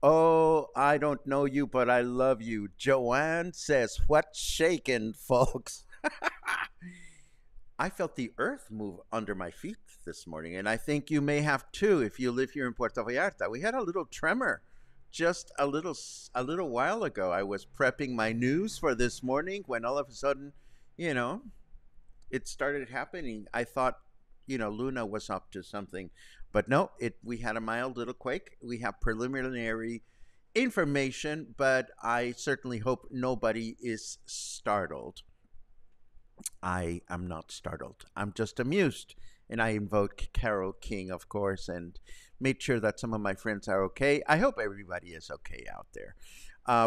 Oh, I don't know you, but I love you. Joanne says, "What's shaking, folks?" I felt the earth move under my feet this morning, and I think you may have too if you live here in Puerto Vallarta. We had a little tremor just a little while ago. I was prepping my news for this morning when all of a sudden, you know, it started happening. I thought, Luna was up to something, but no, we had a mild little quake. We have preliminary information, but I certainly hope nobody is startled. I am not startled. I'm just amused. And I invoked Carol King, of course, and made sure that some of my friends are okay. I hope everybody is okay out there.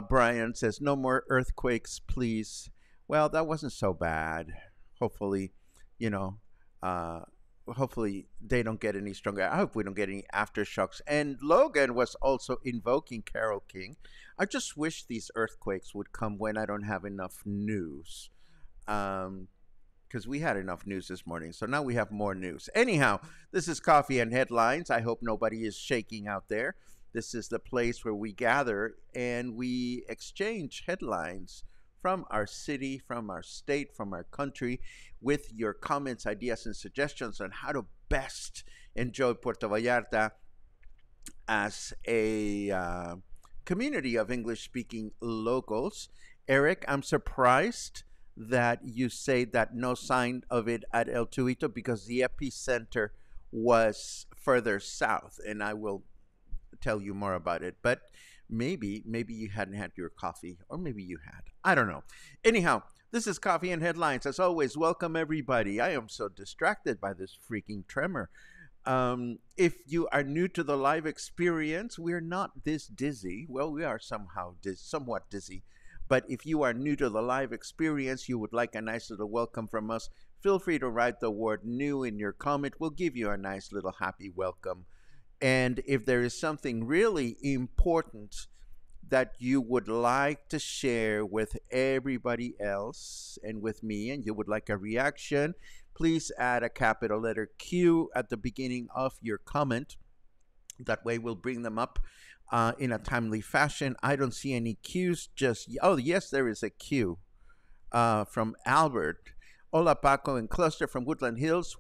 Brian says, "No more earthquakes, please." Well, that wasn't so bad. Hopefully, you know, uh, hopefully they don't get any stronger. I hope we don't get any aftershocks. And Logan was also invoking Carol King. I just wish these earthquakes would come when I don't have enough news. Because we had enough news this morning. So now we have more news. Anyhow, this is Coffee and Headlines. I hope nobody is shaking out there. This is the place where we gather and we exchange headlines from our city, from our state, from our country, with your comments, ideas, and suggestions on how to best enjoy Puerto Vallarta as a community of English-speaking locals. Eric, I'm surprised that you say that no sign of it at El Tuito because the epicenter was further south, and I will tell you more about it. But maybe you hadn't had your coffee, or maybe you had. I don't know. Anyhow, this is Coffee and Headlines. As always, welcome everybody. I am so distracted by this freaking tremor. If you are new to the live experience, we're not this dizzy. Well, we are somewhat dizzy. But if you are new to the live experience, you would like a nice little welcome from us, feel free to write the word "new" in your comment. We'll give you a nice little happy welcome. And if there is something really important that you would like to share with everybody else and with me, and you would like a reaction, please add a capital letter Q at the beginning of your comment. That way we'll bring them up in a timely fashion. I don't see any Qs oh, yes, there is a Q from Albert. Hola, Paco and Cluster from Woodland Hills.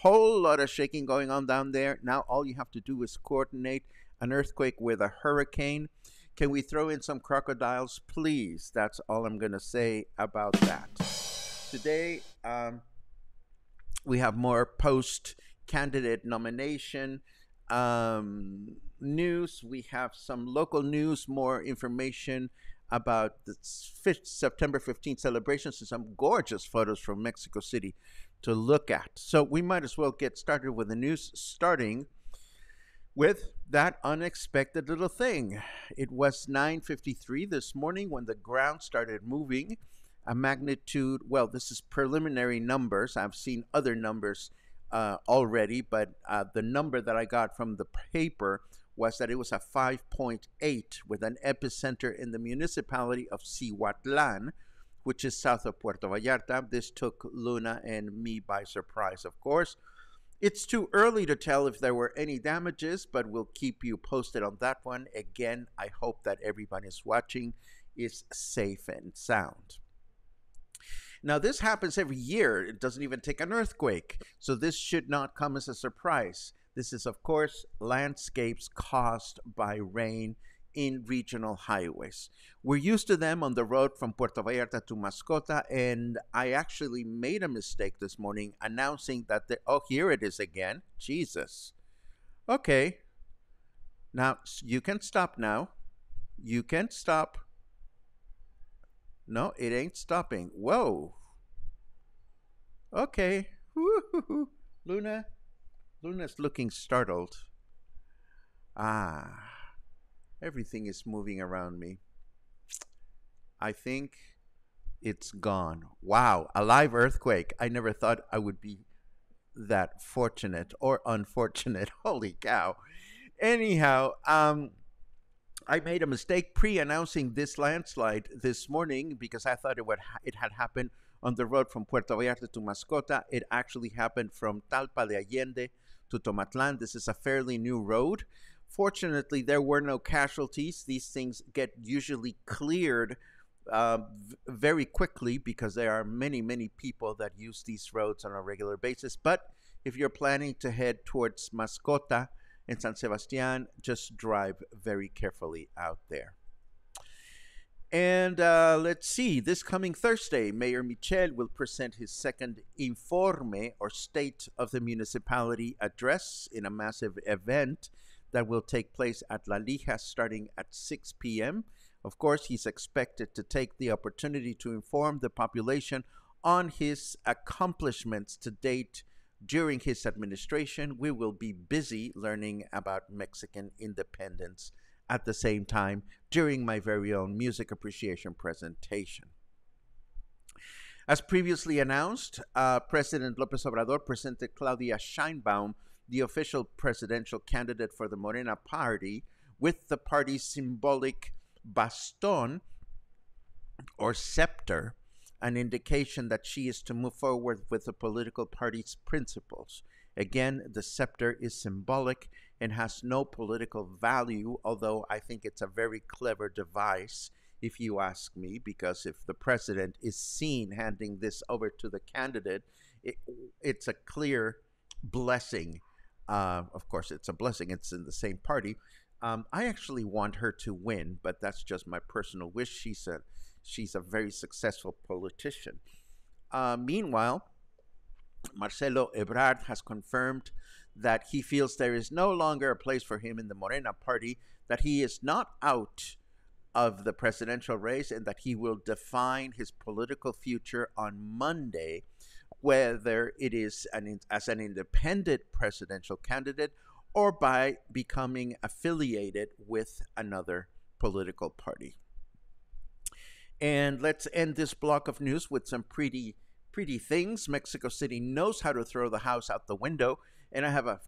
Whole lot of shaking going on down there. Now all you have to do is coordinate an earthquake with a hurricane. Can we throw in some crocodiles, please? That's all I'm going to say about that. Today, we have more post-candidate nomination news. We have some local news, more information about the September 15th celebrations, and some gorgeous photos from Mexico City to look at. So we might as well get started with the news, starting with that unexpected little thing. It was 9:53 this morning when the ground started moving a magnitude, well, this is preliminary numbers. I've seen other numbers already, but the number that I got from the paper was that it was a 5.8 with an epicenter in the municipality of Cihuatlan, which is south of Puerto Vallarta. This took Luna and me by surprise, of course. It's too early to tell if there were any damages, but we'll keep you posted on that one. Again, I hope that everyone is watching is safe and sound. Now, this happens every year. It doesn't even take an earthquake, so this should not come as a surprise. This is, of course, landscapes caused by rain in regional highways. We're used to them on the road from Puerto Vallarta to Mascota, and I actually made a mistake this morning announcing that oh, here it is again. Jesus. Okay. Now, you can stop now. You can stop. No, it ain't stopping. Whoa. Okay. Woo-hoo-hoo. Luna's looking startled. Everything is moving around me. I think it's gone. Wow, a live earthquake. I never thought I would be that fortunate or unfortunate. Holy cow. Anyhow, I made a mistake pre-announcing this landslide this morning because I thought it had happened on the road from Puerto Vallarta to Mascota. It actually happened from Talpa de Allende to Tomatlan. This is a fairly new road. Fortunately, there were no casualties. These things get usually cleared very quickly because there are many, many people that use these roads on a regular basis. But if you're planning to head towards Mascota and San Sebastian, just drive very carefully out there. And let's see, this coming Thursday, Mayor Michel will present his second Informe, or State of the Municipality address, in a massive event that will take place at La Lija starting at 6 p.m. Of course, he's expected to take the opportunity to inform the population on his accomplishments to date during his administration. We will be busy learning about Mexican independence at the same time during my very own music appreciation presentation. As previously announced, President López Obrador presented Claudia Sheinbaum, the official presidential candidate for the MORENA party, with the party's symbolic baston, or septer, an indication that she is to move forward with the political party's principles. Again, the scepter is symbolic and has no political value, although I think it's a very clever device, if you ask me, because if the president is seen handing this over to the candidate, it's a clear blessing. Of course, it's a blessing. It's in the same party. I actually want her to win, but that's just my personal wish. She's a very successful politician. Meanwhile, Marcelo Ebrard has confirmed that he feels there is no longer a place for him in the Morena party, that he is not out of the presidential race, and that he will define his political future on Monday, whether it is as an independent presidential candidate or by becoming affiliated with another political party. And let's end this block of news with some pretty things. Mexico City knows how to throw the house out the window, and I have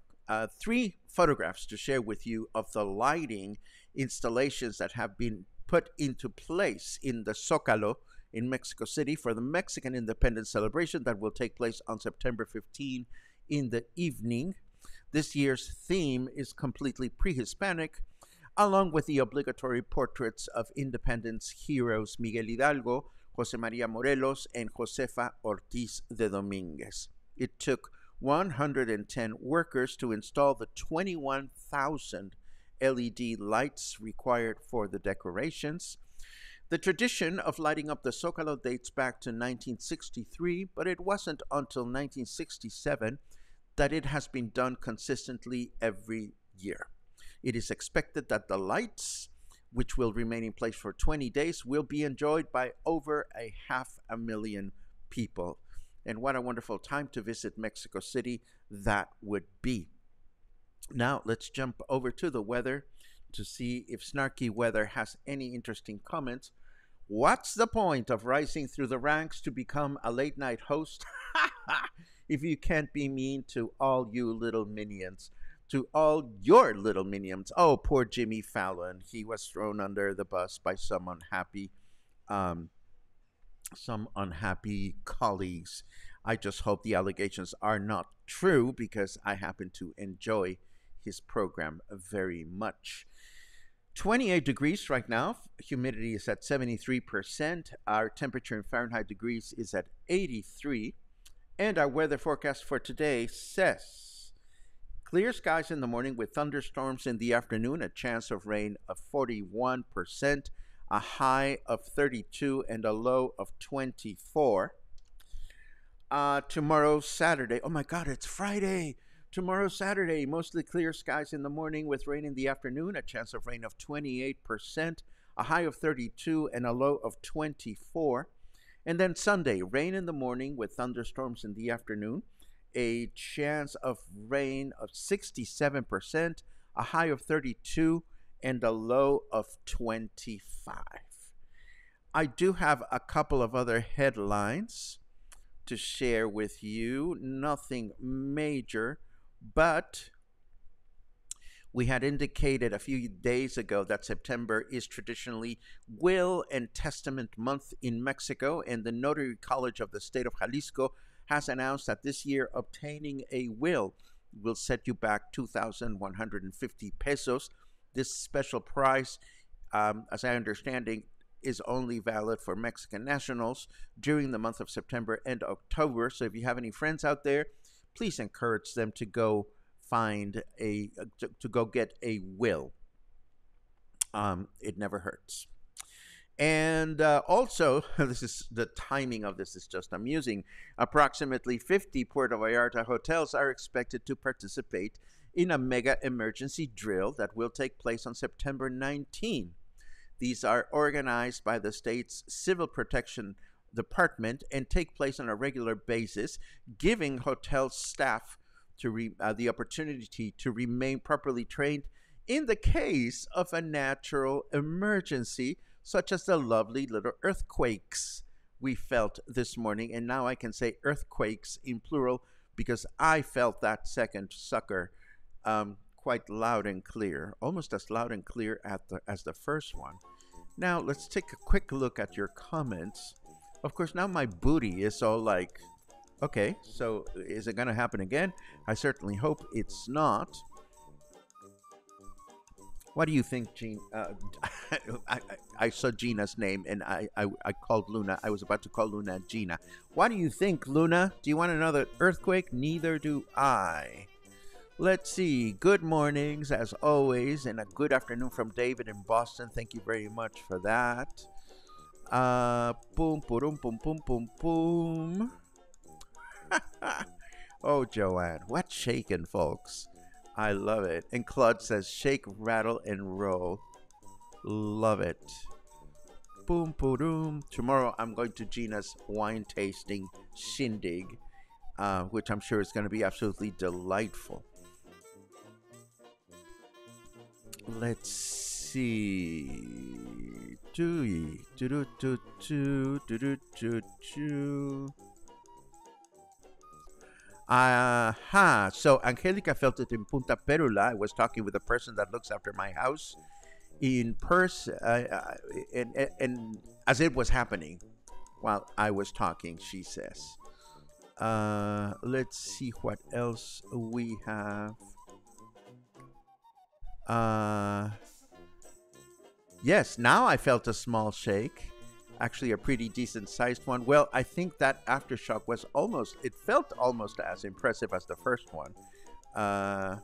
3 photographs to share with you of the lighting installations that have been put into place in the Zócalo in Mexico City for the Mexican Independence celebration that will take place on September 15 in the evening. This year's theme is completely pre-Hispanic, along with the obligatory portraits of independence heroes Miguel Hidalgo, José María Morelos, and Josefa Ortiz de Domínguez. It took 110 workers to install the 21,000 LED lights required for the decorations. The tradition of lighting up the Zócalo dates back to 1963, but it wasn't until 1967 that it has been done consistently every year. It is expected that the lights, which will remain in place for 20 days, will be enjoyed by over 500,000 people. And what a wonderful time to visit Mexico City that would be. Now, let's jump over to the weather to see if Snarky Weather has any interesting comments. What's the point of rising through the ranks to become a late night host if you can't be mean to all you little minions? To all your little minions. Oh, poor Jimmy Fallon. He was thrown under the bus by um, some unhappy colleagues. I just hope the allegations are not true because I happen to enjoy his program very much. 28 degrees right now. Humidity is at 73%. Our temperature in Fahrenheit degrees is at 83. And our weather forecast for today says clear skies in the morning with thunderstorms in the afternoon, a chance of rain of 41%, a high of 32 and a low of 24. Tomorrow, Saturday. Oh my God, it's Friday. Tomorrow, Saturday, mostly clear skies in the morning with rain in the afternoon, a chance of rain of 28%, a high of 32 and a low of 24. And then Sunday, rain in the morning with thunderstorms in the afternoon, a chance of rain of 67%, a high of 32 and a low of 25. I do have a couple of other headlines to share with you. Nothing major, but we had indicated a few days ago that September is traditionally Will and Testament Month in Mexico, and the Notary College of the state of Jalisco has announced that this year obtaining a will set you back 2,150 pesos. This special price, as I understand it, is only valid for Mexican nationals during the month of September and October. So if you have any friends out there, please encourage them to go to go get a will. It never hurts. And also, this is the timing of this is just amusing. Approximately 50 Puerto Vallarta hotels are expected to participate in a mega emergency drill that will take place on September 19. These are organized by the state's Civil Protection Department and take place on a regular basis, giving hotel staff the opportunity to remain properly trained in the case of a natural emergency, such as the lovely little earthquakes we felt this morning. And now I can say earthquakes in plural because I felt that second sucker quite loud and clear, almost as loud and clear as the first one. Now, let's take a quick look at your comments. Of course, now my booty is all like, okay, so is it going to happen again? I certainly hope it's not. What do you think, Gene? I saw Gina's name, and I called Luna. I was about to call Luna Gina. What do you think, Luna? Do you want another earthquake? Neither do I. Let's see. Good mornings, as always, and a good afternoon from David in Boston. Thank you very much for that. Boom, boom, boom, boom, boom, boom. Oh, Joanne, what's shaking, folks? I love it. And Claude says, shake, rattle, and roll. Love it. Boom, boom, boom. Tomorrow, I'm going to Gina's wine tasting shindig, which I'm sure is going to be absolutely delightful. Let's see. Aha. So Angelica felt it in Punta Perula. I was talking with a person that looks after my house in person, and as it was happening while I was talking, she says. Let's see what else we have. Yes, now I felt a small shake. Actually, a pretty decent sized one. Well, I think that aftershock was it felt almost as impressive as the first one. Oh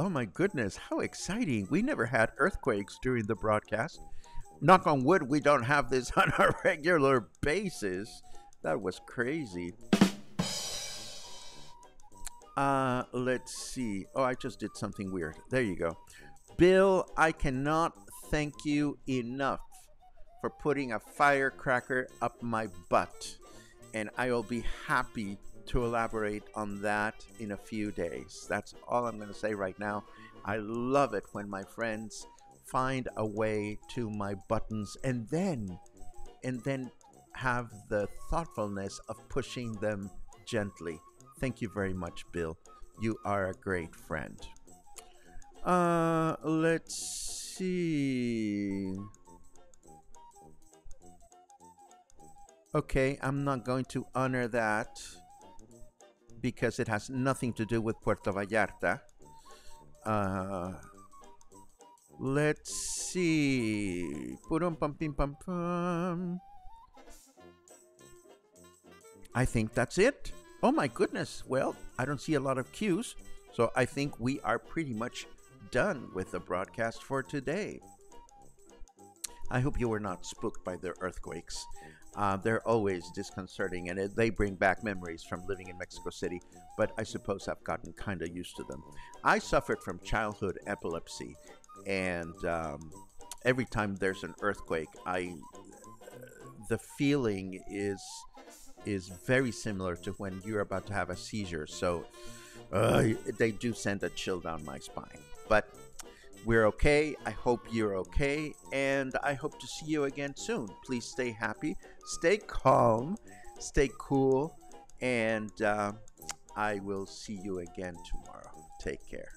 my goodness, how exciting. We never had earthquakes during the broadcast. Knock on wood, we don't have this on a regular basis. That was crazy. Let's see. Oh, I just did something weird. There you go. Bill, I cannot thank you enough for putting a firecracker up my butt. And I will be happy to elaborate on that in a few days. That's all I'm going to say right now. I love it when my friends find a way to my buttons and then have the thoughtfulness of pushing them gently. Thank you very much, Bill. You are a great friend. Let's see. Okay, I'm not going to honor that because it has nothing to do with Puerto Vallarta. Let's see. Purum pum pim pum pum. I think that's it. Oh my goodness. Well, I don't see a lot of cues, so I think we are pretty much done with the broadcast for today. I hope you were not spooked by the earthquakes. They're always disconcerting, and they bring back memories from living in Mexico City, but I suppose I've gotten kind of used to them. I suffered from childhood epilepsy, and every time there's an earthquake, the feeling is very similar to when you're about to have a seizure. So they do send a chill down my spine. But we're okay. I hope you're okay. And I hope to see you again soon. Please stay happy, stay calm, stay cool. And I will see you again tomorrow. Take care.